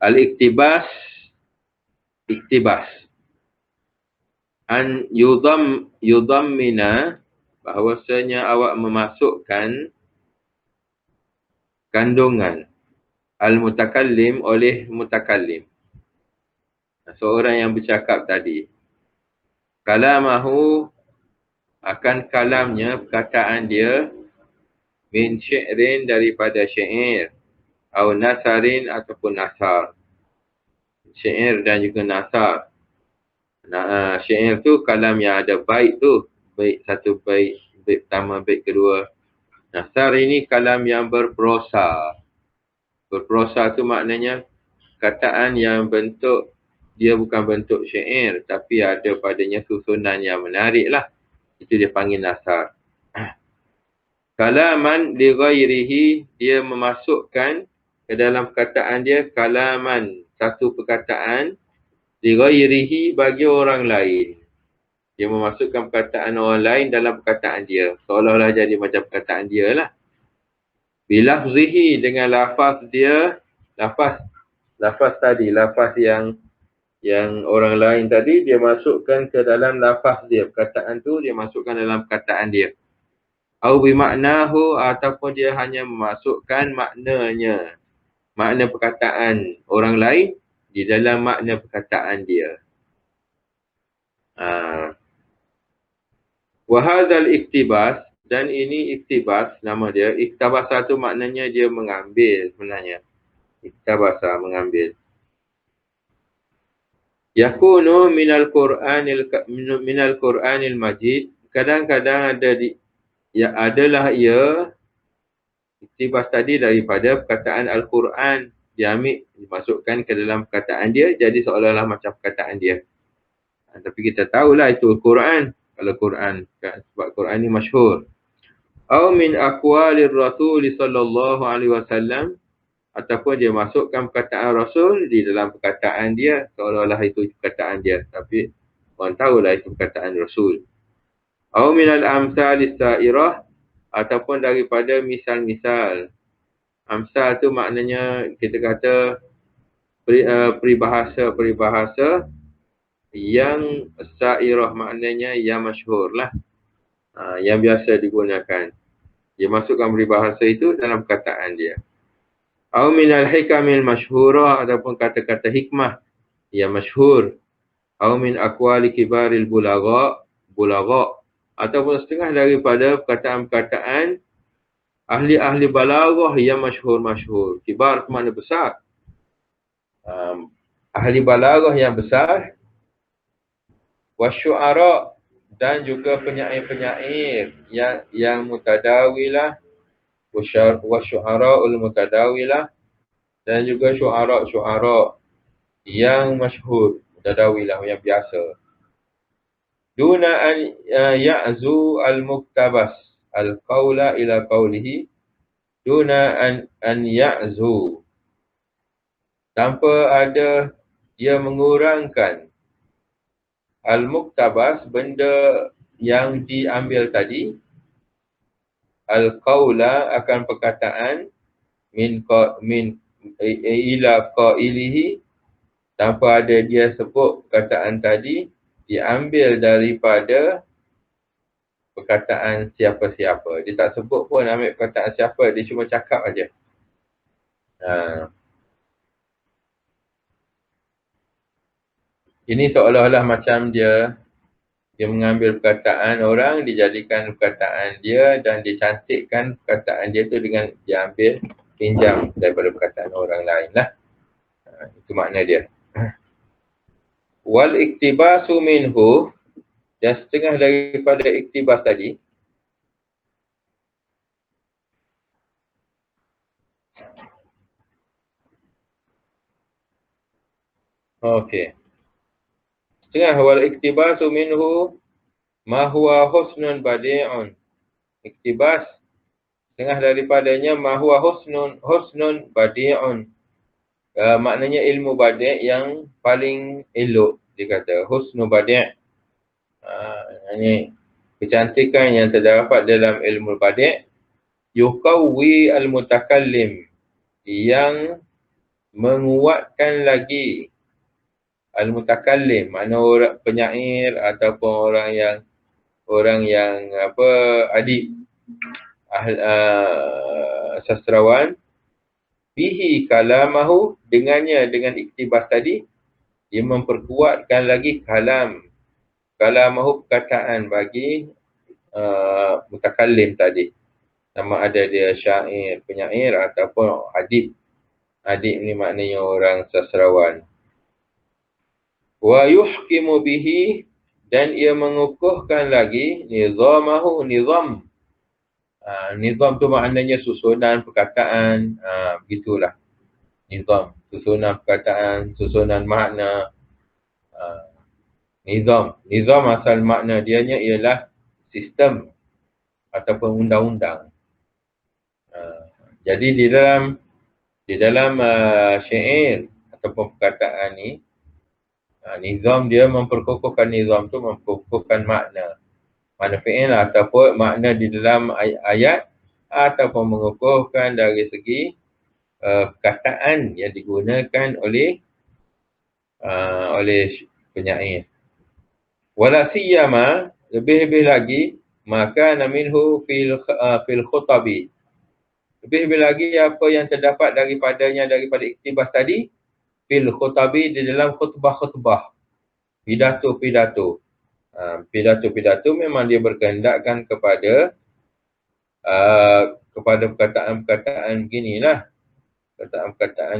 Al-iktibas, iktibas. An yudammina, bahawasanya awak memasukkan kandungan al-mutakallim oleh mutakallim. Seorang yang bercakap tadi. Kalamahu, akan kalamnya, perkataan dia, min syi'rin, daripada syair, atau nasarin, ataupun nasar. Syair dan juga nasar. Syair tu kalam yang ada bait tu, bait satu, bait pertama, bait kedua. Nasar ini kalam yang berprosa. Berprosa tu maknanya kataan yang bentuk, dia bukan bentuk syair, tapi ada padanya susunan yang menarik lah. Itu dia panggil nasar. Kalaman li ghairihi, dia memasukkan ke dalam perkataan dia kalaman, satu perkataan, li ghairihi, bagi orang lain. Dia memasukkan perkataan orang lain dalam perkataan dia. Seolah-olah jadi macam perkataan dia lah. Bilafzihi, dengan lafaz dia, lafaz tadi, lafaz yang orang lain tadi, dia masukkan ke dalam lafaz dia. Perkataan tu dia masukkan dalam perkataan dia. Au bimaknahu, ataupun dia hanya memasukkan maknanya, makna perkataan orang lain di dalam makna perkataan dia. Wahadzal iktibas, dan ini iktibas, nama dia. Iktabasa tu maknanya dia mengambil sebenarnya. Iktabasa, mengambil. Yakunu minal Qur'anil Majid. Kadang-kadang adalah ia, iktibas tadi, daripada perkataan Al-Quran. Diambil, dimasukkan ke dalam perkataan dia, jadi seolah-olah macam perkataan dia. Tapi kita tahulah itu Al-Quran. Kalau Quran, sebab Quran ni masyhur. Au min aqwalir Rasul sallallahu alaihi wasallam, ataupun dia masukkan perkataan Rasul di dalam perkataan dia, seolah-olah itu perkataan dia, tapi orang tahulah itu perkataan Rasul. Au min al-amsalis sa'irah, ataupun daripada misal-misal. Amsal tu maknanya kita kata peribahasa yang sa'irah, maknanya yang masyhur lah, yang biasa digunakan. Dia masukkan peribahasa itu dalam perkataan dia. Au minal hikamil masyhurah, ataupun kata-kata hikmah yang masyhur. Au min aqwali kibaril bulagha, ataupun setengah daripada perkataan-perkataan ahli-ahli balaghah yang masyhur. Kibar bermakna besar. Ahli balaghah yang besar. Wasyu'ara, dan juga penyair-penyair yang mutadawilah. Wasyu'ara'ul mutadawilah, dan juga syu'ara' yang masyhur, mutadawilah, yang biasa. Duna an ya'zu al-muktabas al-qawla ila qawlihi. Duna an ya'zu, tanpa ada dia mengurangkan al-muktabas, benda yang diambil tadi, al-qawla, akan perkataan, min ila qailihi, tanpa ada dia sebut perkataan tadi diambil daripada perkataan siapa-siapa. Dia tak sebut pun ambil perkataan siapa, dia cuma cakap aja. Ini seolah-olah macam dia mengambil perkataan orang, dijadikan perkataan dia, dan dicantikkan perkataan dia tu dengan diambil, pinjam daripada perkataan orang lain lah. Itu makna dia. Wal iktibasu minhu, dan setengah daripada iktibas tadi. Okey. Setengah wal iktibasu minhu ma huwa husnun badi'un. Iktibas, setengah daripadanya ma huwa husnun badi'un. Maknanya ilmu badi' yang paling elok, dia kata husnul badi'. Ini kecantikan yang terdapat dalam ilmu badi', yuqawwi al-mutakallim, yang menguatkan lagi al-mutakallim, makna orang penyair ataupun orang yang apa adib sastrawan, bihi kalamahu, dengan iktibas tadi dia memperkuatkan lagi kalamahu, perkataan bagi mutakallim tadi, sama ada dia syair, penyair ataupun adib. Adib ni maknanya orang sastrawan. Wa yuhkimu bihi, dan ia mengukuhkan lagi nizamahu, nizam. Nizam tu maknanya susunan perkataan, begitulah. Nizam, susunan perkataan, susunan makna. Nizam asal makna dianya ialah sistem ataupun undang-undang. Jadi di dalam syair ataupun perkataan ni, nizam dia memperkukuhkan, nizam tu memperkukuhkan makna fi'il ataupun makna di dalam ayat, ataupun mengukuhkan dari segi perkataan yang digunakan oleh penyair. Wala siyama, lebih-lebih lagi, maka minhu fil khutabi. Lebih-lebih lagi apa yang terdapat daripada iktibas tadi, fil khutabi, di dalam khutbah-khutbah, pidato-pidato. Pidato-pidato memang dia berkehendakkan kepada perkataan-perkataan beginilah. Perkataan-perkataan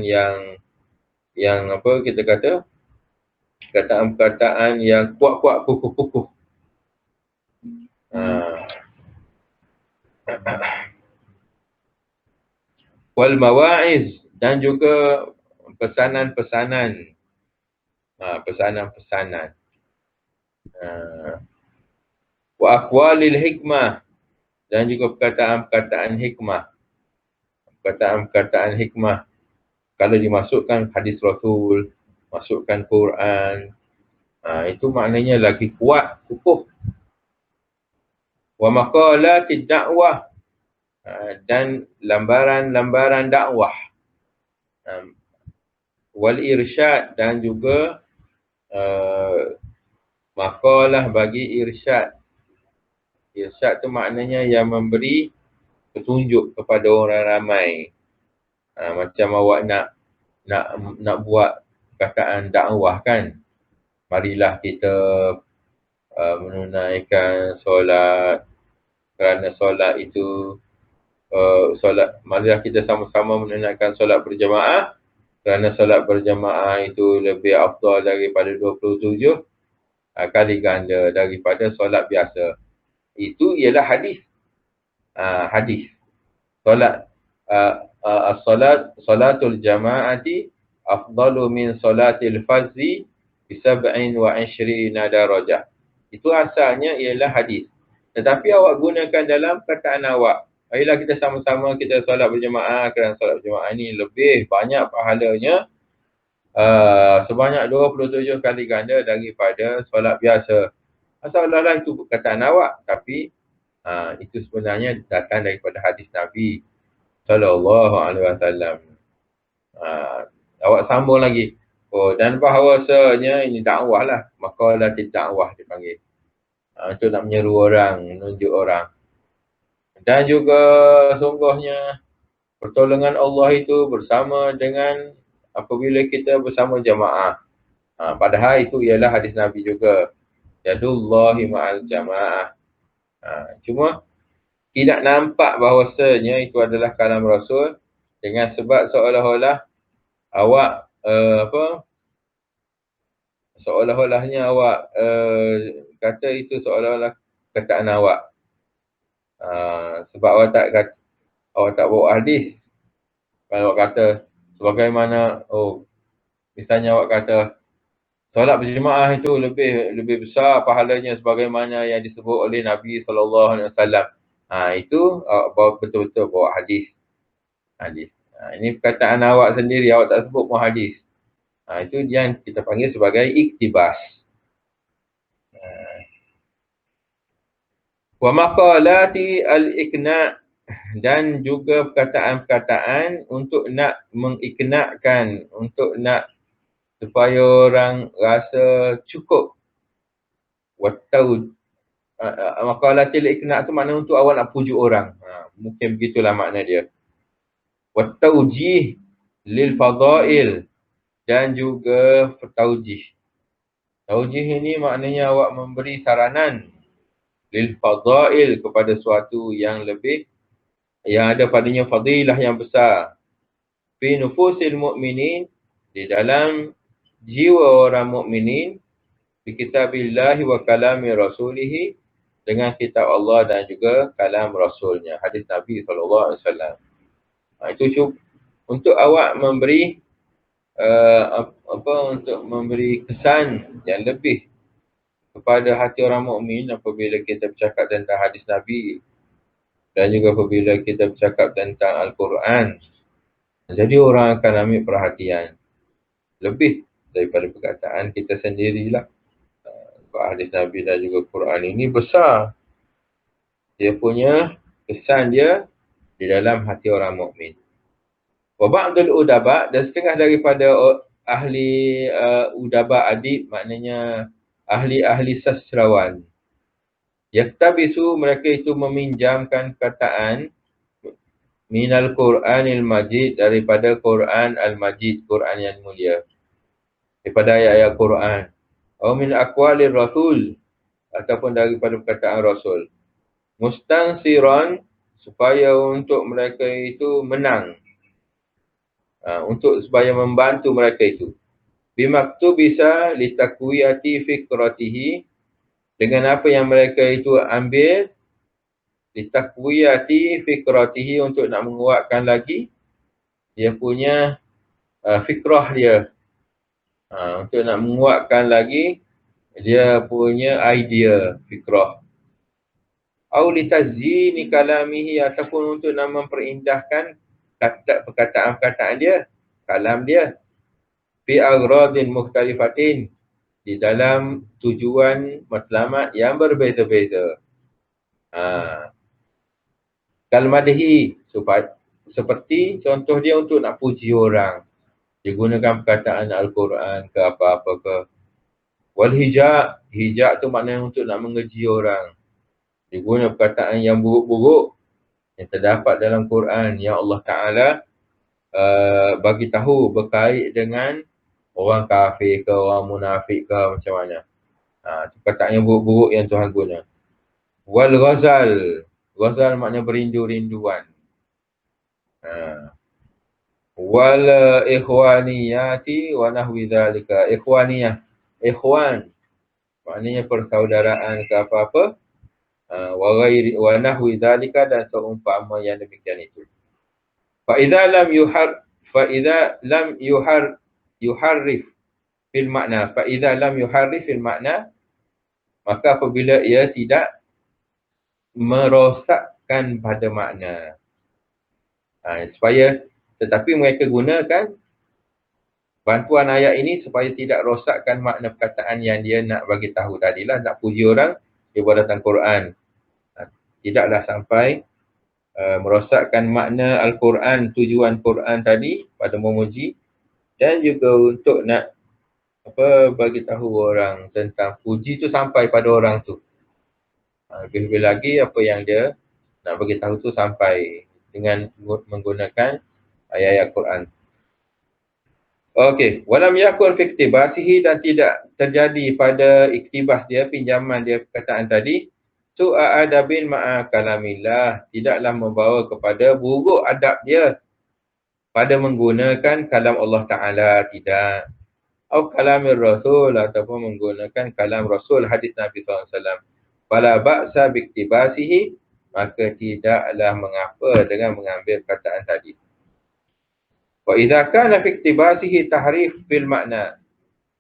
yang apa kita kata, perkataan-perkataan yang kuat-kuat, kukuh-kukuh. Wal mawa'iz, dan juga pesanan-pesanan. Pesanan-pesanan. Wa aqwalil hikmah, dan juga perkataan-perkataan hikmah. Perkataan-perkataan hikmah. Kalau dimasukkan hadis Rasul, masukkan Quran, itu maknanya lagi kuat, kukuh. Wa maqalatid da'wah, dan lambaran-lambaran dakwah. Wal irsyad, dan juga maqalah bagi irsyad. Irsyad tu maknanya yang memberi petunjuk kepada orang ramai. Macam awak nak buat perkataan dakwah kan. Marilah kita menunaikan solat, kerana solat itu marilah kita sama-sama menunaikan solat berjamaah, kerana solat berjamaah itu lebih afdal daripada 27 kali ganda daripada solat biasa. Itu ialah hadis. Hadis. Solat salatul jama'ati afdalu min salatil fardhi bi 27 darajah. Itu asalnya ialah hadis. Tetapi awak gunakan dalam perkataan awak. Ayolah kita sama-sama kita solat berjemaah, kerana solat berjemaah ini lebih banyak pahalanya sebanyak 27 kali ganda daripada solat biasa. Seolah-olah itu perkataan awak, tapi itu sebenarnya datang daripada hadis Nabi sallallahu alaihi wasallam. Awak sambung lagi. Dan bahawasanya ini dakwah lah. Maka dakwah dipanggil. Untuk nak menyeru orang, menunjuk orang. Dan juga sungguhnya pertolongan Allah itu bersama dengan apabila kita bersama jamaah. Padahal itu ialah hadis Nabi juga. Yadullahi ma'al jamaah. Cuma tidak nampak bahawasanya itu adalah kalam Rasul, dengan sebab seolah-olah awak seolah-olahnya awak kata itu seolah-olah kataan awak. Sebab awak tak bawa hadis. Kalau awak kata sebagaimana, misalnya awak kata solat berjemaah itu lebih besar pahalanya sebagaimana yang disebut oleh Nabi SAW. Itu awak betul-betul bawa hadis. Ini perkataan awak sendiri, awak tak sebut pun hadis. Itu yang kita panggil sebagai iktibas. Wa maqalati al-iqna', dan juga perkataan-perkataan untuk nak mengiknakkan, untuk nak supaya orang rasa cukup. Wattau maqalatil ikna' tu makna untuk awak nak pujuk orang. Mungkin begitulah makna dia. Wattaujih lil fadail, dan juga taujih. Taujih ini maknanya awak memberi saranan lil fadail, kepada suatu yang lebih, yang ada padanya fadilah yang besar. Fi nufusil mu'minin, di dalam jiwa orang mukminin, bi kitabillahi wa kalami rasulihi, dengan kitab Allah dan juga kalam Rasulnya, hadis Nabi SAW. Itu untuk awak memberi untuk memberi kesan yang lebih kepada hati orang mukmin apabila kita bercakap tentang hadis Nabi dan juga apabila kita bercakap tentang Al-Quran. Jadi orang akan ambil perhatian lebih daripada perkataan kita sendirilah. Hadis Nabi dan juga Quran ini besar. Dia punya kesan dia di dalam hati orang mukmin. Wa ba'dul udaba, dan setengah daripada ahli udaba adib, maknanya ahli-ahli sastrawan. Yaktabisu, mereka itu meminjamkan kataan minal Qur'anil Majid, daripada Quran Al-Majid, Quran yang mulia, daripada ayat-ayat Quran. Atau min aqwalir Rasul, ataupun daripada perkataan Rasul. Mustansiran, supaya untuk mereka itu menang, untuk supaya membantu mereka itu. Bimaktu bisa litakwiyati fikratihi, dengan apa yang mereka itu ambil, litakwiyati fikratihi, untuk nak menguatkan lagi dia punya fikrah dia, untuk nak menguatkan lagi dia punya idea, fikrah. Au litazini kalamihi, ataupun untuk nak memperindahkan perkataan-perkataan dia, kalam dia, fi agradin mukhtalifatin, di dalam tujuan matlamat yang berbeza-beza. Kalmadhi, seperti contoh dia untuk nak puji orang, digunakan perkataan Al-Quran ke apa-apa ke. Wal hijab, hijab tu maknanya untuk nak mengeji orang, digunakan perkataan yang buruk-buruk yang terdapat dalam Quran, yang Allah Ta'ala bagi tahu berkait dengan orang kafir ke, orang munafik ke, macam mana. Perkataan yang buruk-buruk yang Tuhan guna. Wal ghazal, ghazal maknanya berindu-rinduan. Wal ikhwaniyati wa nahwi dzalika, ikhwaniyah, ikhwan maknanya persaudaraan ke apa-apa, wa nahwi dzalika, dan seumpama yang demikian itu. Fa idza lam yuharrif fil makna, maka apabila ia tidak merosakkan pada makna, tetapi mereka gunakan bantuan ayat ini supaya tidak rosakkan makna perkataan yang dia nak bagi tahu tadilah, nak puji orang, dia buat datang Quran. Tidaklah sampai merosakkan makna Al-Quran, tujuan Quran tadi pada memuji, dan juga untuk nak bagi tahu orang tentang puji tu sampai pada orang tu. Lebih-lebih lagi apa yang dia nak bagi tahu tu sampai dengan menggunakan ayat-ayat Quran. Okey, walam yakun fi iktibasihi, dan tidak terjadi pada iktibas dia, pinjaman dia perkataan tadi, su'a adabin ma'a kalamillah, tidaklah membawa kepada buruk adab dia pada menggunakan kalam Allah Ta'ala, tidak. Atau kalamir Rasul, ataupun menggunakan kalam Rasul, hadis Nabi SAW. Fala ba'sa bi iktibasihi, maka tidaklah mengapa dengan mengambil perkataan tadi. Wa idza kana fi iktibasihi tahrif fil makna,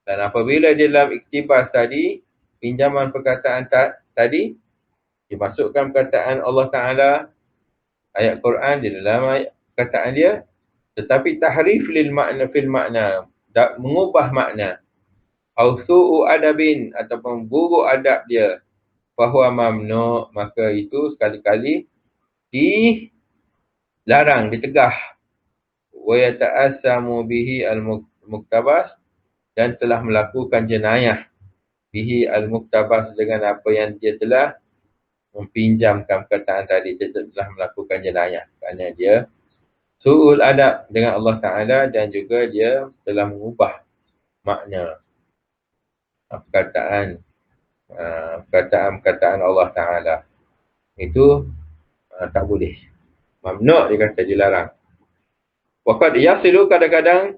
dan apabila dalam iktibas tadi, pinjaman perkataan tadi, dimasukkan perkataan Allah Ta'ala, ayat Quran di dalam ayat perkataan dia, tetapi tahrif lil makna fil makna, mengubah makna, au su'u adabin, ataupun buruk adab dia, fahuwa mamnu, maka itu sekali-kali larang, dicegah. Wa yata'assamu bihi al-muktabas, dan telah melakukan jenayah bihi al-muktabas, dengan apa yang dia telah meminjamkan perkataan tadi. Dia telah melakukan jenayah kerana dia su'ul adab dengan Allah Ta'ala, dan juga dia telah mengubah makna perkataan perkataan Allah Ta'ala. Itu tak boleh. Mamnu' dia kata, dilarang. Waqad yasilu, kadang-kadang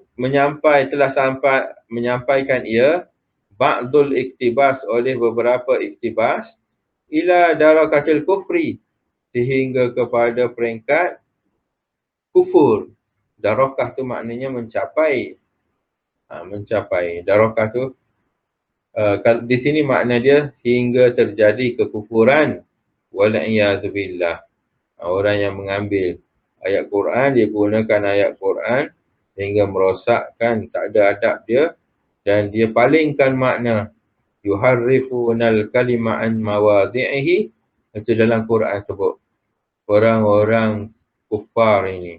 telah sampai menyampaikan ia ba'dul iktibas, oleh beberapa iktibas, ila darakatil kufri, sehingga kepada peringkat kufur. Darakah tu maknanya mencapai. Mencapai. Darakah tu di sini makna dia hingga terjadi kekufuran. Wal'iyazubillah. Orang yang mengambil ayat Quran, dia gunakan ayat Quran sehingga merosakkan, tak ada adab dia, dan dia palingkan makna. Yuharrifunal kalima an mawadhi'ihi, itu dalam Quran sebut. Orang-orang kufar ini,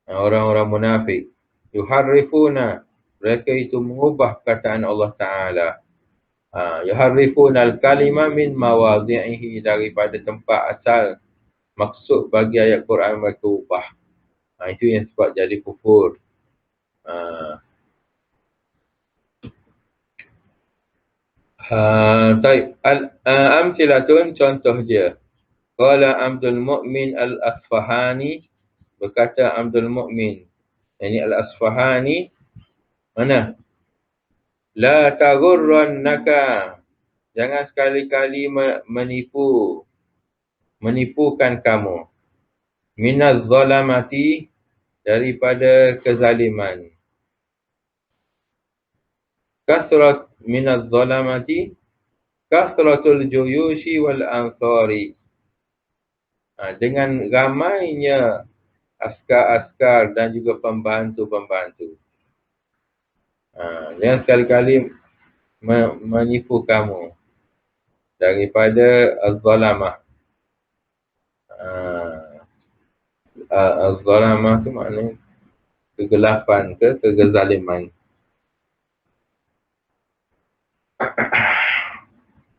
orang-orang munafik, yuharrifuna, mereka itu mengubah perkataan Allah Ta'ala. Yuharrifunal kalima min mawadhi'ihi, daripada tempat asal maksud bagi ayat Quran mereka ubah. Itu yang sebab jadi kufur. Taib. Amsilatun, contoh dia. Qala Abdul Mu'min Al-Asfahani, berkata Abdul Mu'min, ini Al-Asfahani, mana? La taghurrannaka, jangan sekali-kali menipukan kamu. Minaz zalamati, daripada kezaliman. Kasrat minaz zalamati, kasratul juyushi wal ansari. Dengan ramainya askar-askar dan juga pembantu-pembantu. Jangan sekali-kali menipu kamu daripada az-zalamah. Az-zalamah tu maknanya kegelapan ke kezaliman.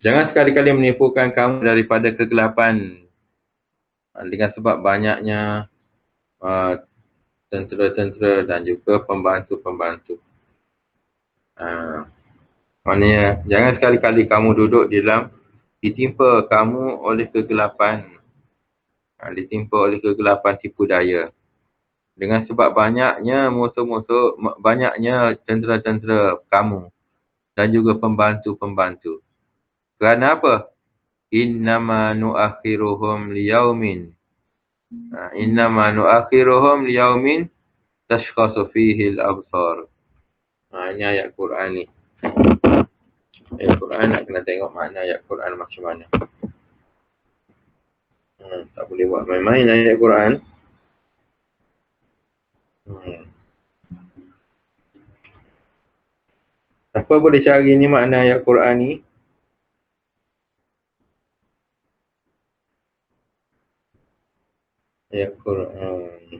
Jangan sekali-kali menipukan kamu daripada kegelapan, dengan sebab banyaknya tentera-tentera dan juga pembantu-pembantu. Maknanya jangan sekali-kali kamu duduk ditimpa kamu oleh kegelapan, ditimpa oleh kegelapan tipu daya, dengan sebab banyaknya musuh-musuh, banyaknya tentera-tentera kamu dan juga pembantu-pembantu. Kerana apa? Innama nu'akhiruhum liyaumin. Innama nu'akhiruhum liyaumin tashkhasu fihi al-absar. Ini ayat Quran ni. Ayat Quran nak kena tengok makna ayat Quran macam mana. Tak boleh buat main-main ayat Quran. Apa boleh cari ni makna ayat Quran ni? Ayat Quran.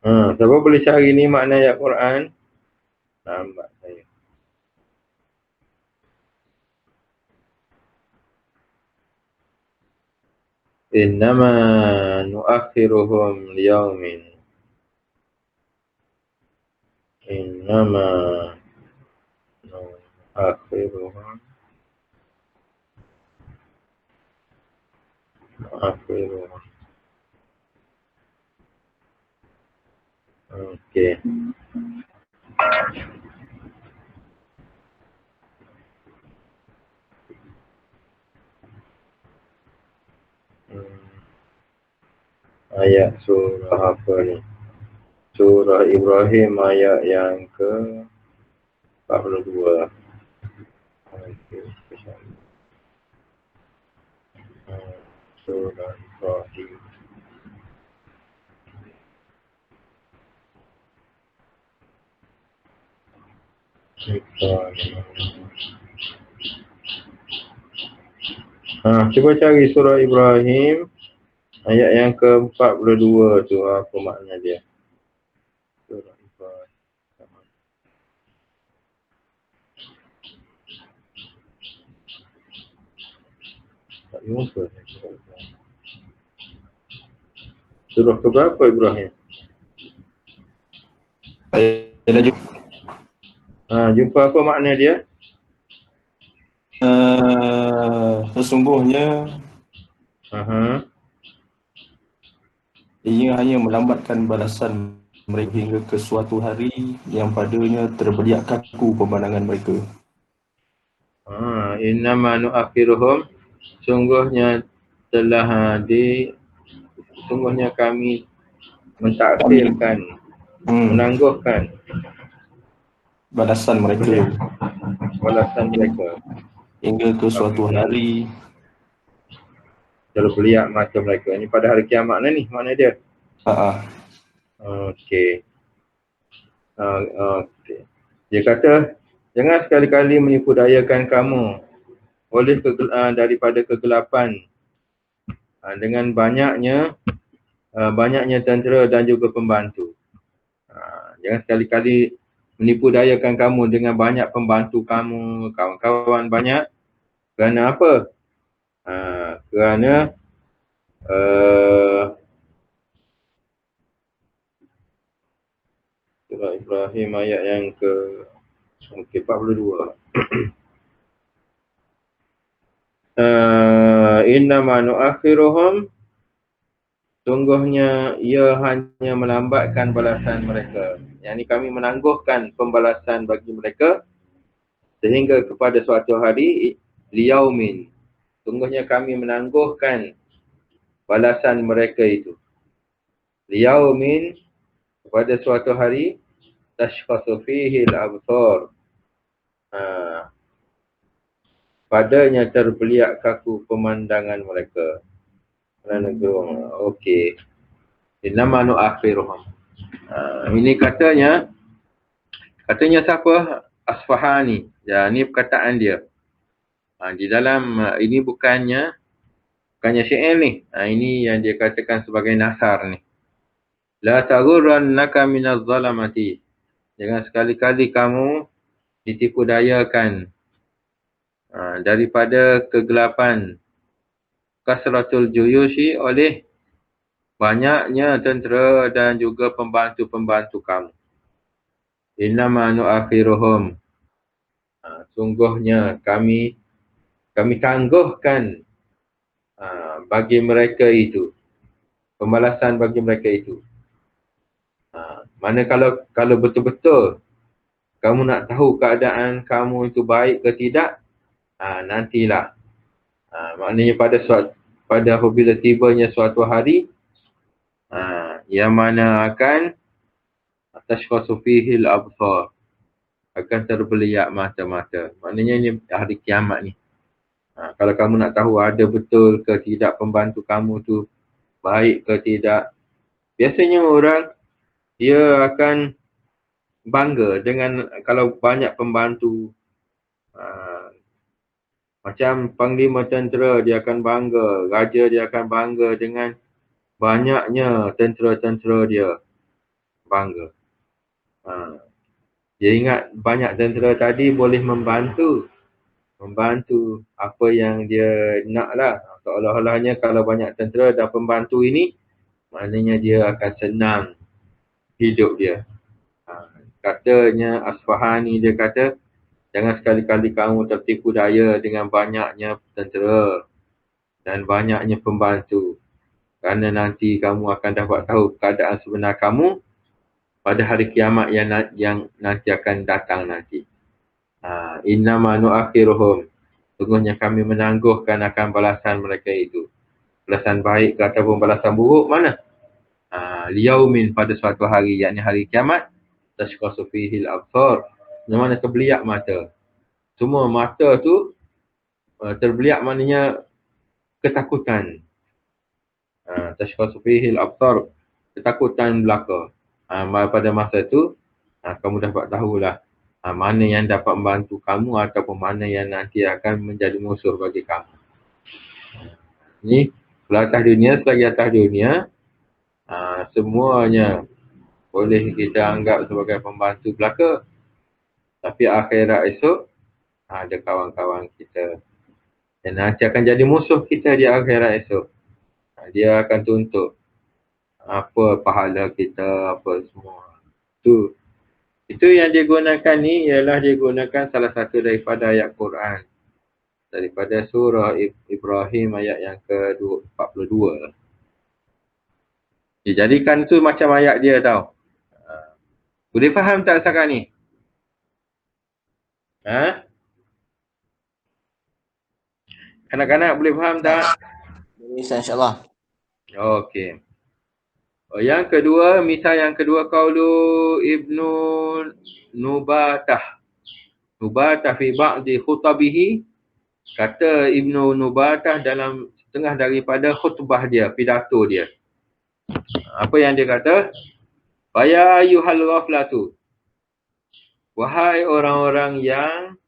Siapa boleh cari ni makna ayat Quran? Lambat saya. Innama nu'akhiruhum liyaumin. Innama nu'akhiruhum Okey. Ayat surah apa ni? Surah Ibrahim ayat yang ke 42. Surah Ibrahim. Cuba cari surah Ibrahim ayat yang ke-42 tu, apa makna dia? Surah Ibrahim. Tak jumpa. Surah ke berapa Ibrahim? Saya dah jumpa. Jumpa apa makna dia? Sesungguhnya Aha. ia hanya melambatkan balasan mereka hingga ke suatu hari yang padanya terbeliak kaku pemandangan mereka. Innama nu'akhiruhum, sungguhnya sungguhnya kami mentakhirkan, menangguhkan balasan mereka balasan mereka. hingga ke suatu hari. Terbeliak mata mereka. Ini pada hari kiamat ni, mana dia? Okey. Okey. Dia kata, jangan sekali-kali menipu dayakan kamu daripada kegelapan dengan banyaknya tentera dan juga pembantu. Jangan sekali-kali menipu dayakan kamu dengan banyak pembantu kamu, kawan-kawan banyak. Kerana apa? Kerana surah Ibrahim ayat yang ke-42. Innama nu'akhiruhum, sungguhnya ia hanya melambatkan balasan mereka. Yang ini kami menangguhkan pembalasan bagi mereka sehingga kepada suatu hari, liyaumin, sungguhnya kami menangguhkan balasan mereka itu. Liyaumin, kepada suatu hari, tashkhasu fihi al-absar, padanya terbeliak kaku pemandangan mereka. Kerana gerung. Okey. Innama nu'akhiruhum. Ini katanya siapa? Asfahani. Ya, ini perkataan dia. Di dalam ini bukannya syair ni. Ini yang dia katakan sebagai nasar ni. La taghurrannaka minaz zalamati. Jangan sekali-kali kamu ditipu dayakan daripada kegelapan. Kasratul juyushi, oleh banyaknya tentera dan juga pembantu-pembantu kamu. Innama nu'akhiruhum, sungguhnya kami tangguhkan bagi mereka itu, pembalasan bagi mereka itu. Mana kalau betul-betul kamu nak tahu keadaan kamu itu baik ke tidak, nantilah. Maknanya pada apabila tibanya suatu hari yang mana akan tashkhasu fihi al-absar, akan terbeliak mata-mata. Maknanya ini hari kiamat ni. Kalau kamu nak tahu ada betul ke tidak pembantu kamu tu baik ke tidak, biasanya orang dia akan bangga dengan kalau banyak pembantu. Macam panglima tentera dia akan bangga, raja dia akan bangga dengan banyaknya tentera-tentera dia, bangga. Dia ingat banyak tentera tadi boleh membantu apa yang dia nak lah. Seolah-olahnya kalau banyak tentera dan pembantu ini, maknanya dia akan senang hidup dia. Katanya Asfahani, dia kata, jangan sekali-kali kamu tertipu daya dengan banyaknya tentera dan banyaknya pembantu. Kerana nanti kamu akan dapat tahu keadaan sebenar kamu pada hari kiamat yang nanti akan datang nanti. Innama nu'akhiruhum, sungguhnya kami menangguhkan akan balasan mereka itu. Balasan baik ataupun balasan buruk, mana? Liyaumin, pada suatu hari, yakni hari kiamat, tashkhasu fihi al-absar, yang mana terbeliak mata. Semua mata tu terbeliak, maknanya ketakutan. Tashkhasu fihi al-absar, ketakutan belaka. Pada masa itu kamu dapat tahulah mana yang dapat membantu kamu ataupun mana yang nanti akan menjadi musuh bagi kamu. Ni kalau atas dunia, selagi atas dunia, semuanya boleh kita anggap sebagai pembantu belaka. Tapi akhirat esok, ada kawan-kawan kita. Dan nanti akan jadi musuh kita di akhirat esok. Dia akan tuntut apa pahala kita, apa semua. Itu yang dia gunakan ni ialah dia gunakan salah satu daripada ayat Quran. Daripada surah Ibrahim ayat yang ke-42. Dia jadikan tu macam ayat dia tau. Boleh faham tak sekarang ni? Kanak-kanak boleh faham tak? Boleh Ustaz, insyaAllah. Okey. Yang kedua, misal yang kedua, qaulu Ibnu Nubatah. Nubatah fi ba'di khutabihi. Kata Ibnu Nubatah dalam setengah daripada khutbah dia, pidato dia. Apa yang dia kata? Faya ayyuhal ghaflatu. Wahai orang-orang yang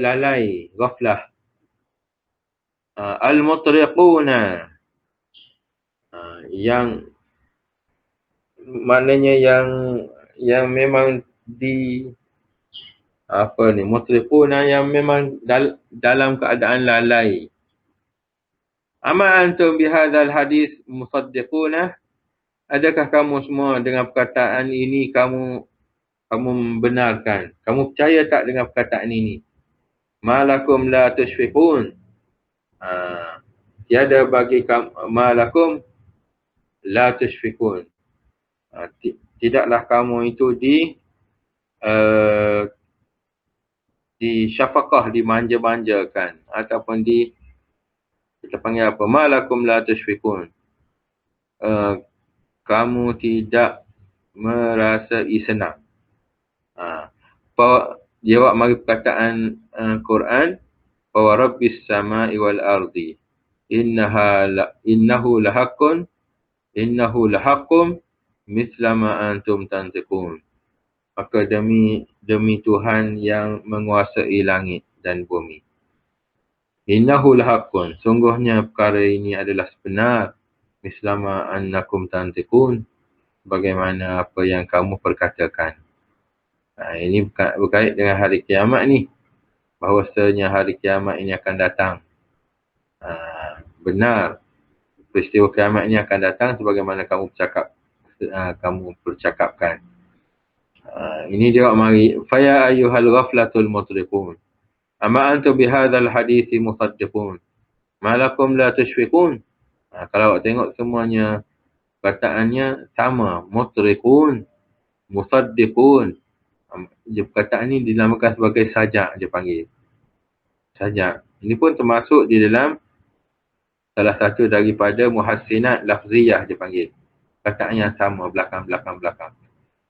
lalai, ghaflah. Al-mutriquna. Yang maknanya yang memang mutriquna yang memang dalam keadaan lalai. Ama antum bihadzal hadis musaddiquna? Adakah kamu semua dengan perkataan ini kamu membenarkan? Kamu percaya tak dengan perkataan ini? Malakum la tushfiqun. Tiada bagi kamu malakum la tushfiqun. Tidaklah kamu itu di syafaqah, dimanja-manjakan ataupun kita panggil apa? Malakum la tushfiqun. Kamu tidak merasai senang. Jawab mari perkataan Quran, wa rabbis samai wal ardi innahu lahaqqun mithla ma antum tantiqun. Maka demi Tuhan yang menguasai langit dan bumi. Innahu lahaqqun, sungguhnya perkara ini adalah sebenar. Mithla ma annakum tantiqun, bagaimana apa yang kamu perkatakan. Ini berkait dengan hari kiamat ni. Bahawasanya hari kiamat ini akan datang. Benar. Peristiwa kiamat ini akan datang sebagaimana kamu percakapkan. Ini jawab mari. Faya ayyuhal ghaflatul mutriqun. Ama antum bihadzal hadithi musaddiqun. Malakum la tushfiqun. Kalau awak tengok semuanya perkataannya sama. Mutriqun, musaddiqun. Perkataan ini dinamakan sebagai sajak, dia panggil. Sajak. Ini pun termasuk di dalam salah satu daripada muhassinat lafziyah, dia panggil. Perkataan yang sama, belakang.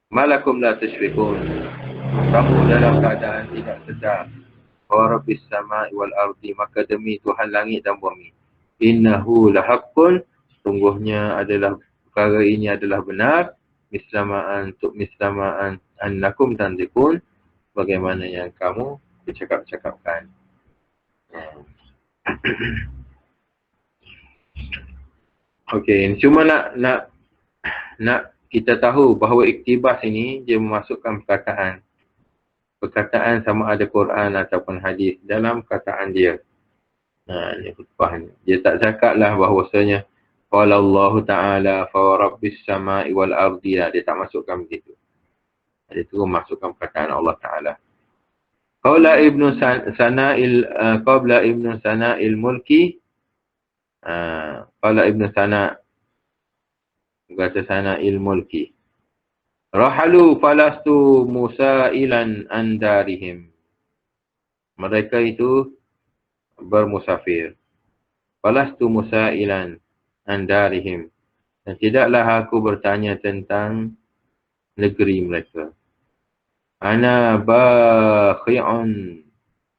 Malakum la tushfiqun. Kamu dalam keadaan tidak sedar. Wa rabbis samai wal ardi, maka demi Tuhan langit dan bumi. Innahu lahaqqun, sungguhnya adalah perkara ini adalah benar. Mislamaan annakum tantiqun, bagaimana yang kamu bercakap-cakapkan. Okey, cuma nak kita tahu bahawa iktibas ini dia memasukkan perkataan sama ada Quran ataupun hadis dalam perkataan dia. Ini khutbah ni. Dia tak cakaplah bahawasanya qala Allah Ta'ala fa rabbis samai wal ardi. Dia tak masukkan begitu. Dia terus masukkan perkataan Allah Ta'ala. Qala Ibnu Sana'il Mulki. Qala Ibnu Sana'il Mulki. Rahalu falastu musailan andarihim. Mereka itu bermusafir. Falastu musailan andarihim. Dan tidaklah aku bertanya tentang negeri mereka. Ana bakhi'un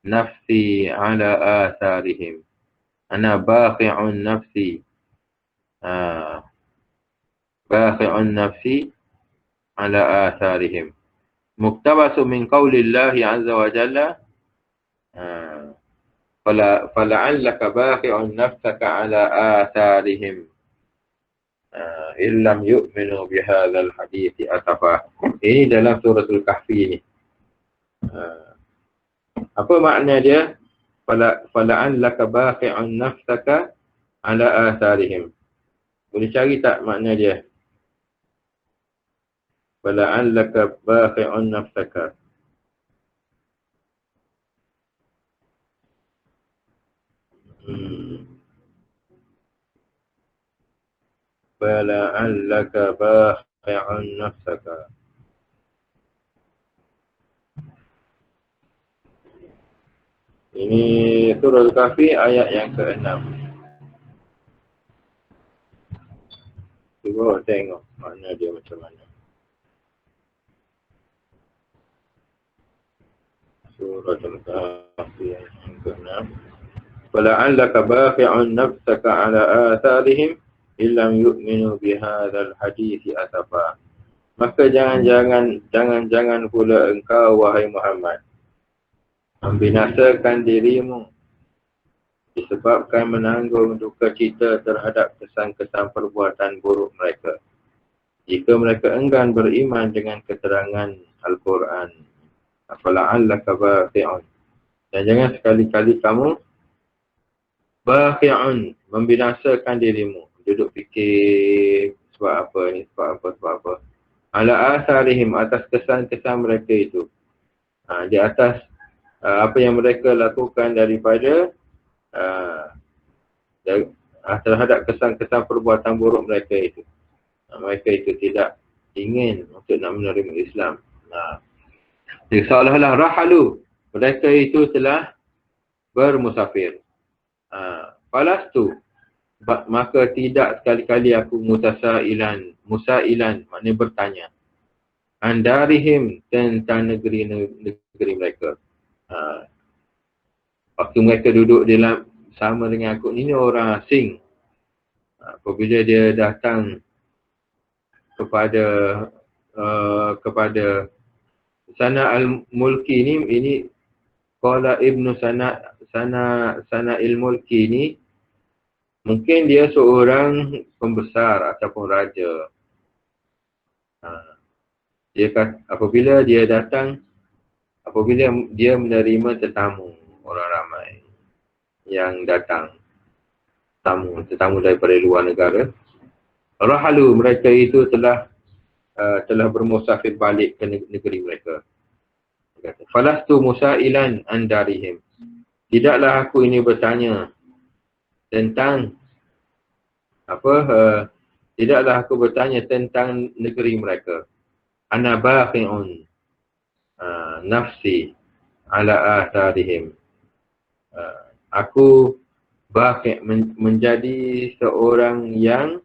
nafsi ala atharihim. Ana bakhi'un nafsi. Bakhi'un nafsi ala atharihim. Muktabasu min qawlillahi azza wa jalla. fala'allaka baqi'un nafsaka ala atharihim illam yu'minu bihadzal hadithi asafa. Ini dalam suratul Kahfi ni. Apa makna dia? Fala'allaka baqi'un nafsaka ala atharihim. Boleh cari tak makna dia? Fala'allaka baqi'un nafsaka. Fala'allaka baqi'un nafsaka. Ini surah Al-Kahfi ayat yang ke-6. Cuba tengok makna dia macam mana. Surah Al-Kahfi ayat yang ke-6. Fala'allaka baqi'un nafsaka ala atharihim illam yu'minu bihadzal hadithi asafa. Maka jangan pula engkau wahai Muhammad membinasakan dirimu disebabkan menanggung duka cita terhadap kesan-kesan perbuatan buruk mereka jika mereka enggan beriman dengan keterangan Al-Quran. Fala'allaka baqi'un. Dan jangan sekali-kali kamu baqi'un, membinasakan dirimu. Duduk fikir sebab apa ni, sebab apa. Ala asarihim, atas kesan-kesan mereka itu. Di atas apa yang mereka lakukan daripada terhadap kesan-kesan perbuatan buruk mereka itu. Mereka itu tidak ingin untuk nak menerima Islam. Jadi seolah-olah rahalu, mereka itu telah bermusafir. Falastu, maka tidak sekali-kali aku musailan, maknanya bertanya. Andarihim, tentang negeri mereka. Waktu mereka duduk dalam sama dengan aku, ini orang asing. Apabila dia datang kepada Sana al-Mulki ini qala Ibnu Sana al-Mulki ini mungkin dia seorang pembesar ataupun raja. Dia kata, apabila dia menerima tetamu, orang ramai yang datang, tetamu daripada luar negara, rahalu, mereka itu telah bermusafir balik ke negeri mereka. Falastu musailan andarihim. Tidaklah aku ini bertanya tentang tidaklah aku bertanya tentang negeri mereka. Ana baqi'un nafsi ala atharihim. Aku baqi' menjadi seorang yang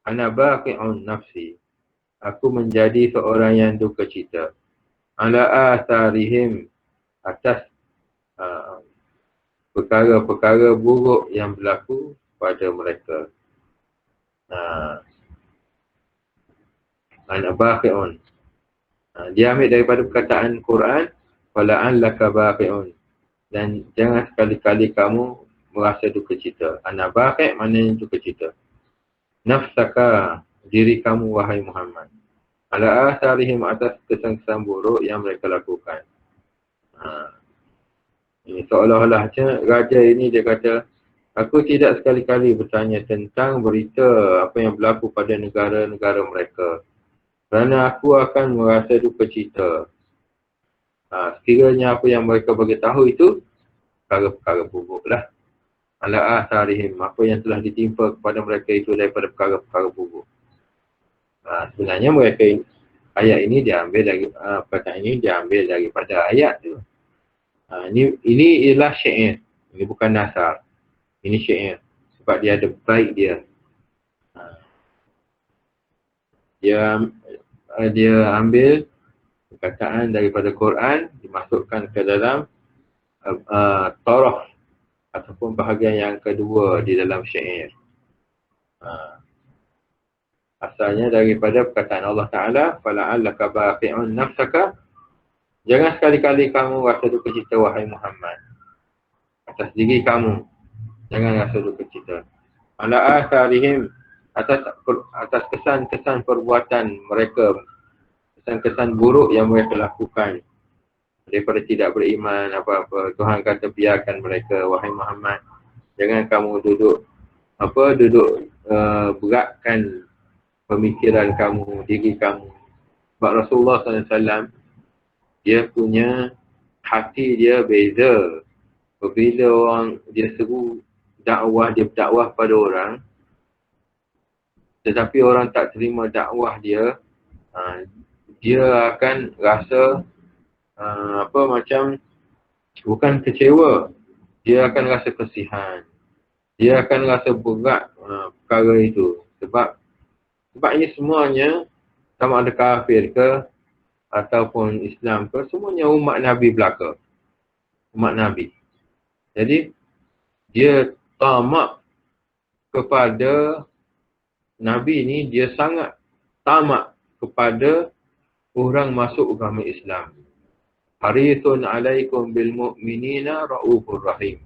ana baqi'un nafsi. Aku menjadi seorang yang duka cita. Ala atharihim, atas perkara-perkara buruk yang berlaku pada mereka. Ana baqi'un. Dia ambil daripada perkataan Quran, fala'allaka baqi'un. Dan jangan sekali-kali kamu merasa duka cita. Ana baqi' maknanya duka cita. Nafsaka, diri kamu wahai Muhammad. Ala asarihim, atas kesan-kesan buruk yang mereka lakukan. Ini seolah-olah raja ini dia kata, aku tidak sekali-kali bertanya tentang berita apa yang berlaku pada negara-negara mereka. Kerana aku akan merasa duka cita. Sekiranya apa yang mereka beritahu itu perkara-perkara buruk lah. Ala asarihim, apa yang telah ditimpa kepada mereka itu daripada perkara-perkara buruk. Sebenarnya ayat ini diambil dari perkataan ini diambil daripada ayat tu. Ini ialah syair. Ini bukan nasar. Ini syair. Sebab dia ada bait dia. Dia ambil perkataan daripada Quran, dimasukkan ke dalam taraf ataupun bahagian yang kedua di dalam syair. Asalnya daripada perkataan Allah Ta'ala, fala'allaka baqi'un nafsaka Jangan sekali-kali kamu rasa duka cita, wahai Muhammad, atas diri kamu. Jangan rasa duka cita. Ala asarihim, atas kesan-kesan perbuatan mereka, kesan-kesan buruk yang mereka lakukan daripada tidak beriman apa-apa. Tuhan kata biarkan mereka, wahai Muhammad. Jangan kamu duduk beratkan pemikiran kamu, diri kamu. Sebab Rasulullah SAW, dia punya hati dia beza. Bila orang dia seru dakwah, dia berdakwah pada orang, tetapi orang tak terima dakwah dia, dia akan rasa macam bukan kecewa, dia akan rasa kesihan, dia akan rasa berat perkara itu. Sebab ini semuanya, sama ada kafir ke ataupun Islam ke, semuanya umat Nabi belaka, umat Nabi. Jadi dia tamak kepada Nabi ni, dia sangat tamak kepada orang masuk agama Islam. Harithun alaikum bil mu'minina raufur rahim.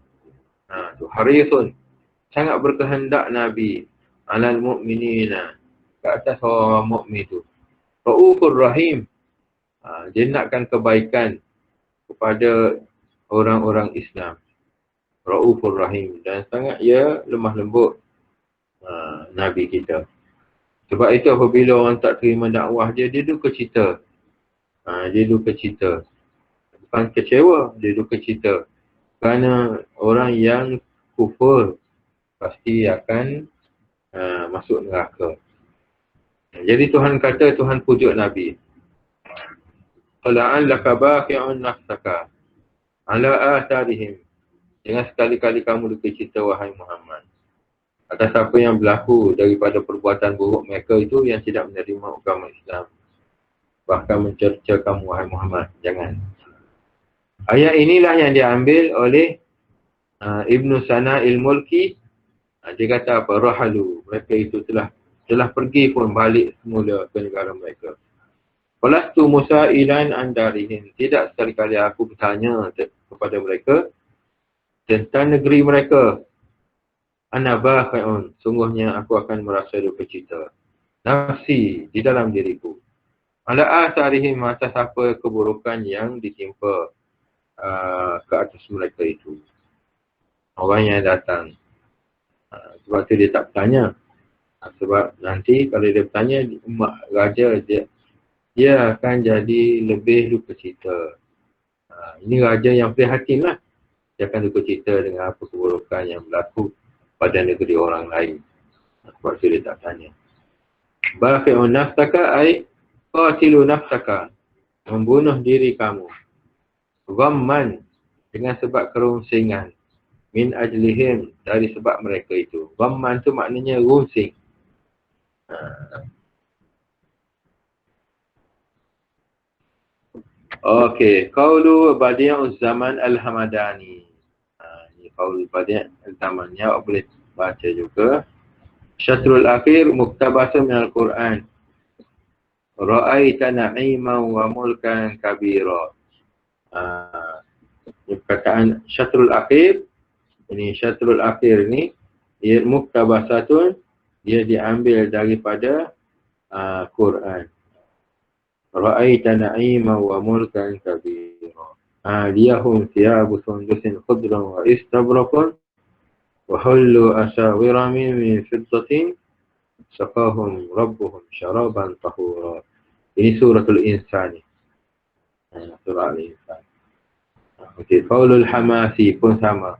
Harithun, sangat berkehendak Nabi alal mu'minina, ke atas orang mukmin itu. Raufur rahim, dia nakkan kebaikan kepada orang-orang Islam. Raufur rahim, dan sangat ia lemah lembut Nabi kita. Sebab itu apabila orang tak terima dakwah dia, dia duka cita. Dia duka cita. Bukan kecewa, dia duka cita. Kerana orang yang kufur pasti akan masuk neraka. Jadi Tuhan kata, Tuhan pujuk Nabi. Qala'an laka baqi'un nafsaka ala atharihim. Jangan sekali-kali kamu duka cita, wahai Muhammad, atas apa yang berlaku daripada perbuatan buruk mereka itu yang tidak menerima agama Islam. Bahkan mencerca kamu, wahai Muhammad. Jangan. Ayat inilah yang diambil oleh Ibnu Sana'il Mulki. Dia kata apa? Rahalu. Mereka itu telah pergi pun balik semula ke negara mereka. Walastu musa'ilan andarihim. Tidak sekali-kali aku bertanya kepada mereka tentang negeri mereka. Ana baqi'un, sungguhnya aku akan merasa duka cita. Nafsi, di dalam diriku. Ala asarihim, atas apa keburukan yang ditimpa ke atas mereka itu. Orang yang datang. Sebab tu dia tak bertanya. Sebab nanti kalau dia bertanya, raja dia akan jadi lebih duka cita. Ini raja yang prihatin lah. Dia akan duka cita dengan apa keburukan yang berlaku pada negeri orang lain. Sebab tu dia tak tanya. Baqi'un nafsaka ay qatilu nafsaka, membunuh diri kamu. Ghamman, dengan sebab kerunsingan. Min ajlihim, dari sebab mereka itu. Ghamman tu maknanya runsing. Okey, qaulu badi'uz zaman al-hamadani. Ini qaulu badi'uz zaman, ya boleh baca juga. Syatrul akhir muktabasah minal Quran. Ra'aita na'iman wa mulkan kabira. Perkataan syatrul akhir, ini syatrul akhir ni, ia muktabasatun, dia diambil daripada Quran. Ra'aita na'iman wa mulkan kabira. Aliyahum thiyabu sundusin khudran wa istabrakun wa hullu asawira min fiddatin saqahum rabbuhum syaraban tahura. Ini suratul Insan. Surah Al-Insan. Okey, qaulul hamasi pun sama.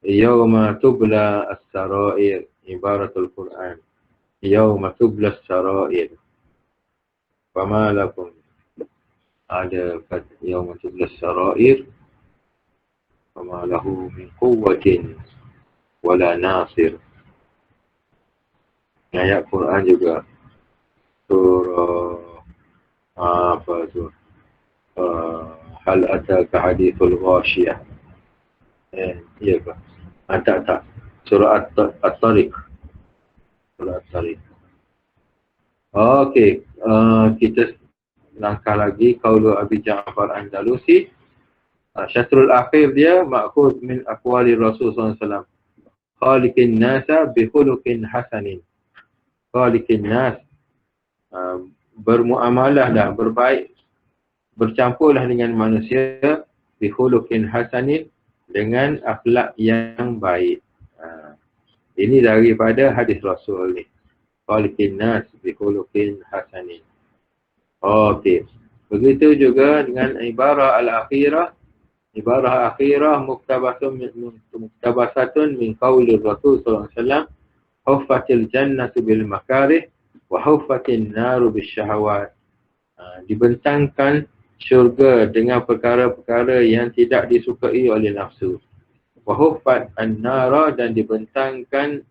Yawma tubla as-sarair, ibaratul Quran. Yawma tubla as-sarair. Fama lakum, ada kata yawma tubla as-sarair. Fama lahu min quwwatin wala nasir. Ayat Quran juga. Surah apa tu? Hal ataka hadithul ghashiyah. Iya ke? Tak. Surah At-Tariq. Surah At-Tariq. Okey, kita langkah lagi qaulu Abi Ja'far Andalusi. Syatrul akhir dia ma'khud min aqwali Rasul sallallahu alaihi wasallam. Khaliqin nasa bi khuluqin hasanin. Khaliqin nas, bermuamalah dah, berbaik, bercampurlah dengan manusia bi khuluqin hasanin, dengan akhlak yang baik. Ini daripada hadis Rasul ni. Khaliqin nas bi khuluqin hasanin. Okey. Begitu juga dengan ibarah al-akhirah. Ibarah akhirah muktabasatun min qawli Rasul sallallahu alaihi wasallam, huffatil jannatu bil makarih wa huffatin naru bis syahawat. Dibentangkan syurga dengan perkara-perkara yang tidak disukai oleh nafsu. Wa huffat an-nara, dan dibentangkan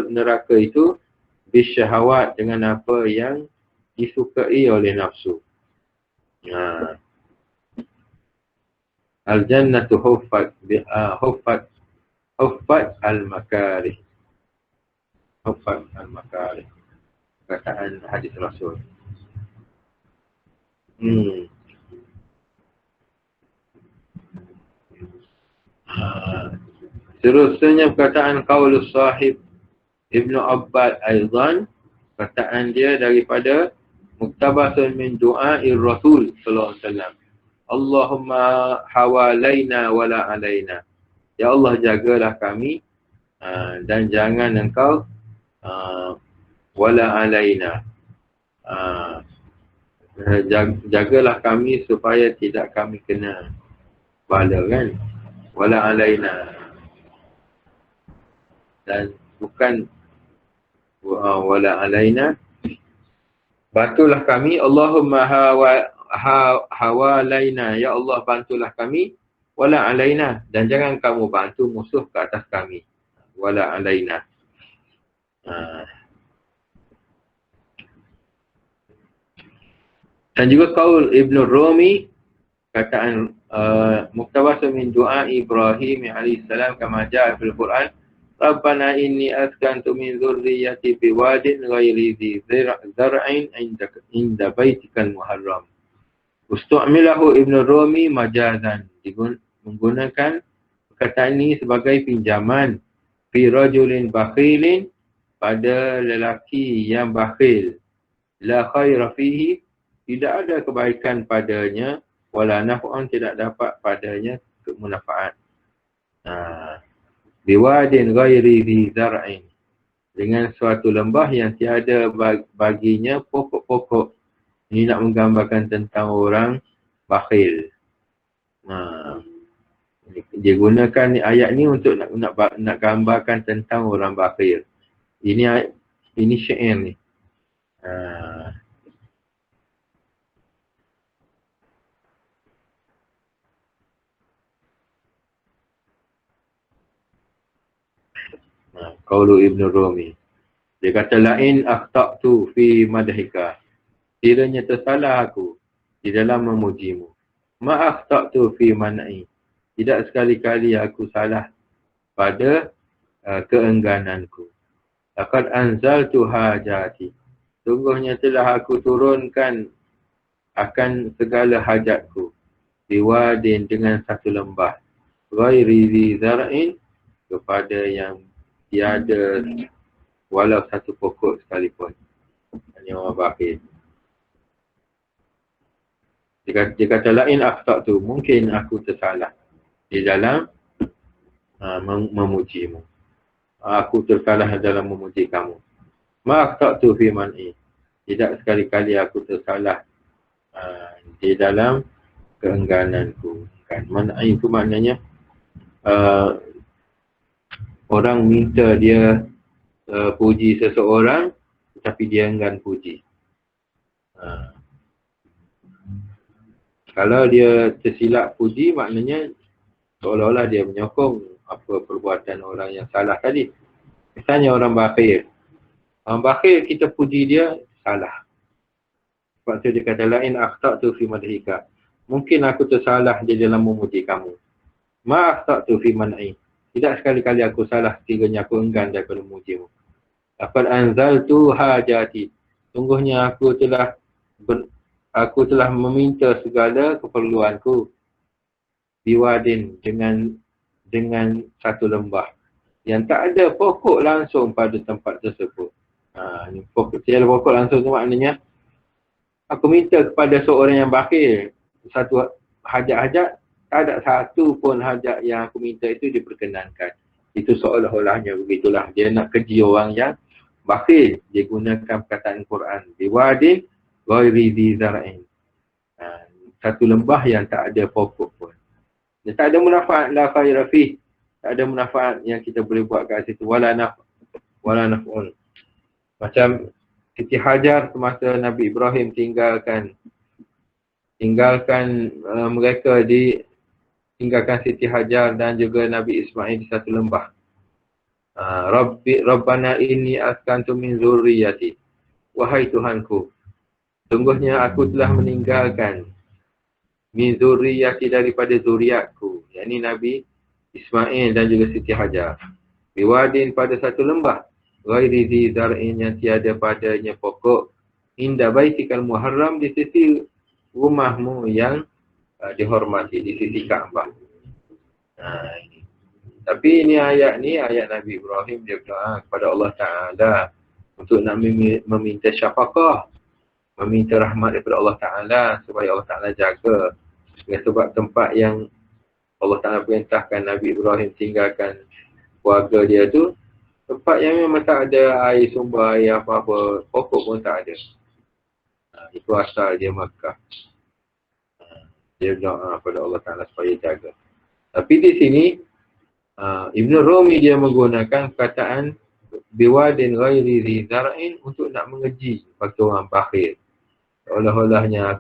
neraka itu bis syahawat, dengan apa yang disukai oleh nafsu. Al-jannatu huffat al-makarih. Huffat al-makarih. Perkataan hadis Rasul. Seterusnya perkataan qaulus sahib Ibnu Abbad Aizan. Perkataan dia daripada muktabasun min du'a'ir Rasul sallallahu alaihi wasallam. Allahumma hawalaina wala alaina. Ya Allah, jagalah kami dan jangan engkau wala alaina. Jagalah kami supaya tidak kami kena bala, kan? Wala alaina. Dan bukan wala alaina. Bantulah kami. Allahumma hawalaina, ya Allah, bantulah kami. Wala alaina, dan jangan kamu bantu musuh ke atas kami. Wala alaina. Dan juga qaul Ibnu Rumi, kataan muktabasun min du'a Ibrahim alaihi salam kama jaa fil Quran, Rabbana inni askantu min dzurriyyati bi wadin ghairi dzi zar'in inda baitikal muharram. Ustu'milahu Ibnu Rumi majazan, menggunakan perkataan ini sebagai pinjaman fi rajulin bakhilin, pada lelaki yang bakhil, la khaira fihi, tidak ada kebaikan padanya, wala naf'un, tidak dapat padanya kemanfaat. Biwadin ghairi dzi zar'in, dengan suatu lembah yang tiada baginya pokok-pokok. Ini nak menggambarkan tentang orang bakhil. Dia gunakan ayat ni untuk nak gambarkan tentang orang bakhil. Ini syair ni. Qaulu Ibnu Rumi. Dia kata lain akhta'tu fi madhika, kiranya tersalah aku di dalam memujimu. Ma akhta'tu fi man'i, tidak sekali-kali aku salah pada keenggananku. Laqad anzaltu hajati, sungguhnya telah aku turunkan akan segala hajatku. Biwadin, dengan satu lembah. Ghairi dzi zar'in, kepada yang tiada walau satu pokok sekalipun. Hanya orang bakhil. Dia kata lain akhta'tu, mungkin aku tersalah di dalam memujimu. Aku tersalah dalam memuji kamu. Ma akhta'tu fi man'i, tidak sekali-kali aku tersalah di dalam keenggananku. Kan man'i itu maknanya orang minta dia puji seseorang, tapi dia enggan puji. Kalau dia tersilap puji, maknanya seolah-olah dia menyokong apa perbuatan orang yang salah tadi. Misalnya orang bakhil. Orang bakhil kita puji dia, salah. Sebab tu dia kata lain akhta'tu fi madhika, mungkin aku tersalah di dalam memuji kamu. Ma akhta'tu fi man'i, tidak sekali-kali aku salah sekiranya aku enggan daripada memujimu. Laqad anzaltu hajati, sungguhnya aku telah aku telah meminta segala keperluanku biwadin dengan satu lembah yang tak ada pokok langsung pada tempat tersebut. Ni tiada pokok langsung tu maknanya aku minta kepada seorang yang bakhil satu hajat-hajat, tak ada satu pun hajat yang aku minta itu diperkenankan. Itu seolah-olahnya begitulah. Dia nak keji orang yang bakhil. Dia gunakan perkataan Quran. Biwadin ghairi dhi zar'in. Satu lembah yang tak ada pokok pun. Dia tak ada munafaat la khaira fih. Tak ada munafaat yang kita boleh buat kat situ. Wala naf'un. Macam Siti Hajar semasa Nabi Ibrahim tinggalkan mereka tinggalkan Siti Hajar dan juga Nabi Ismail di satu lembah. Rabbana inni askantu min zurriyati. Wahai Tuhanku, sungguhnya aku telah meninggalkan min zurriyati daripada zuriatku, yakni Nabi Ismail dan juga Siti Hajar. Biwadin pada satu lembah, ghairi dhi zar'in yang tiada padanya pokok, inda baitikal muharram di sisi rumahmu yang dihormati, di sisi Kaabah. Tapi ini ayat Nabi Ibrahim, dia berdoa kepada Allah Ta'ala untuk nak meminta syafaqah, meminta rahmat daripada Allah Ta'ala supaya Allah Ta'ala jaga. Sebab tempat yang Allah Ta'ala perintahkan Nabi Ibrahim tinggalkan keluarga dia tu, tempat yang memang tak ada air, sumber air apa-apa, pokok pun tak ada. Itu asal dia Makkah. Dia berdoa kepada Allah Ta'ala supaya jaga. Tapi di sini Ibn Rumi dia menggunakan perkataan biwadin ghairi dhi zar'in untuk nak mengeji bagi orang bakhil. Seolah-olahnya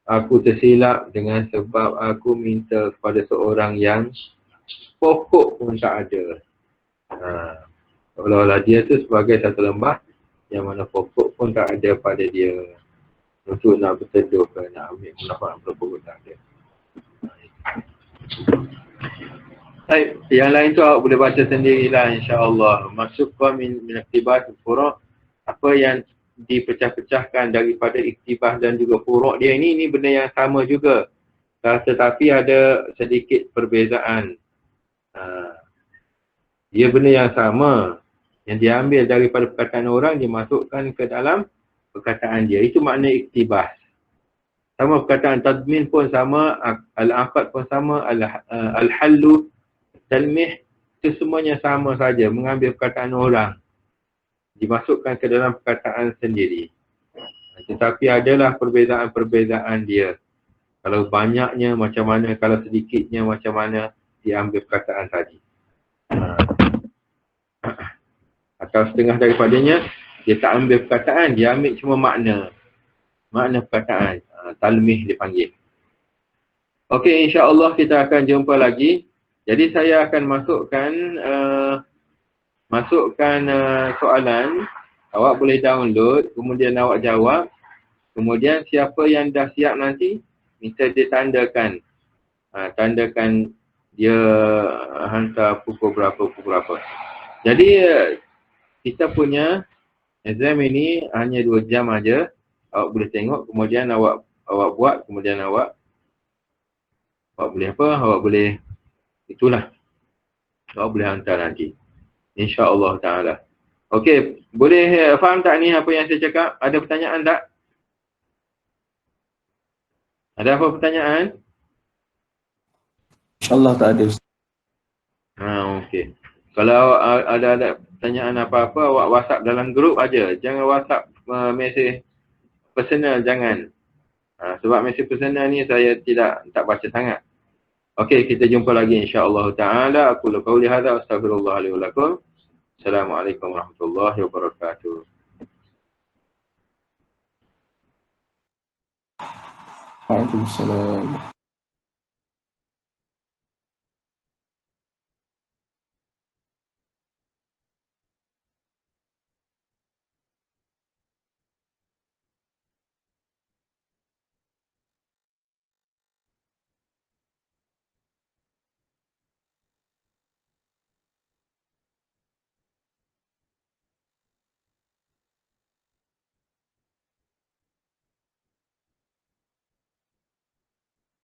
aku tersilap dengan sebab aku minta kepada seorang yang pokok pun tak ada. Seolah-olah dia tu sebagai satu lembah yang mana pokok pun tak ada pada dia untuk nak berteduh ke, nak ambil manfaat pokok tak ada. Baik, yang lain tu awak boleh baca sendirilah insya-Allah. Masukkan min iktibas furu', apa yang dipecah-pecahkan daripada iktibas dan juga furu' dia ini benda yang sama juga. Tetapi ada sedikit perbezaan. Dia benda yang sama yang diambil daripada perkataan orang dimasukkan ke dalam perkataan dia. Itu makna iktibas. Sama perkataan tadmin pun sama, al-aqad pun sama, al-hallu, talmih, itu semuanya sama saja, mengambil perkataan orang dimasukkan ke dalam perkataan sendiri. Tetapi adalah perbezaan-perbezaan dia. Kalau banyaknya macam mana, kalau sedikitnya macam mana diambil perkataan tadi. Atau setengah daripadanya dia tak ambil perkataan, dia ambil cuma makna perkataan. Talmih dipanggil. Okey, insya-Allah kita akan jumpa lagi. Jadi saya akan masukkan soalan, awak boleh download, kemudian awak jawab. Kemudian siapa yang dah siap nanti, minta dia tandakan. Tandakan dia hantar pukul berapa. Jadi kita punya exam ini hanya 2 jam aja. Awak boleh tengok, kemudian awak buat, kemudian awak boleh awak boleh itulah. Awak boleh hantar nanti. InsyaAllah ta'ala. Okey, boleh faham tak ni apa yang saya cakap? Ada pertanyaan tak? Ada apa pertanyaan? InsyaAllah tak ada. Okey. Kalau ada pertanyaan apa-apa, awak WhatsApp dalam grup aja. Jangan WhatsApp mesej personal, jangan. Sebab mesej personal ni saya tak baca sangat. Okey, kita jumpa lagi insya-Allah taala. Aku qauli hadza astaghfirullah li wa lakum. Assalamualaikum warahmatullahi wabarakatuh. Waalaikumsalam.